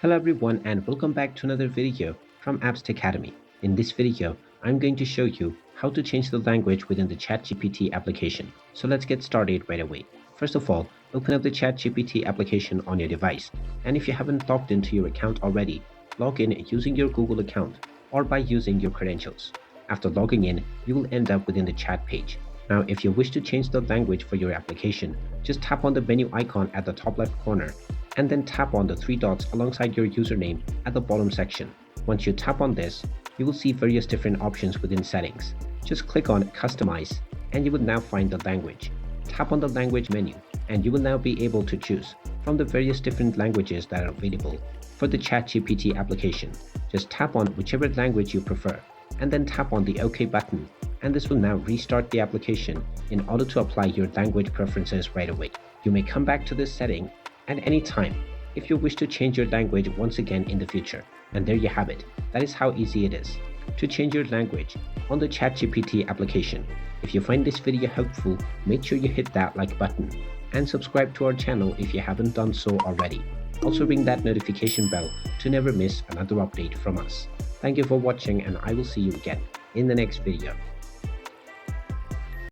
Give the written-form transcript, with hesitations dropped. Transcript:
Hello everyone and welcome back to another video from Apps Academy. In this video, I'm going to show you how to change the language within the ChatGPT application. So let's get started right away. First of all, open up the ChatGPT application on your device. And if you haven't logged into your account already, log in using your Google account or by using your credentials. After logging in, you will end up within the chat page. Now, if you wish to change the language for your application, just tap on the menu icon at the top left corner and then tap on the three dots alongside your username at the bottom section. Once you tap on this, you will see various different options within settings. Just click on Customize and you will now find the language. Tap on the language menu and you will now be able to choose from the various different languages that are available for the ChatGPT application. Just tap on whichever language you prefer and then tap on the OK button, and this will now restart the application in order to apply your language preferences right away. You may come back to this setting at any time if you wish to change your language once again in the future. And there you have it. That is how easy it is to change your language on the ChatGPT application. If you find this video helpful, make sure you hit that like button and subscribe to our channel if you haven't done so already. Also ring that notification bell to never miss another update from us. Thank you for watching and I will see you again in the next video.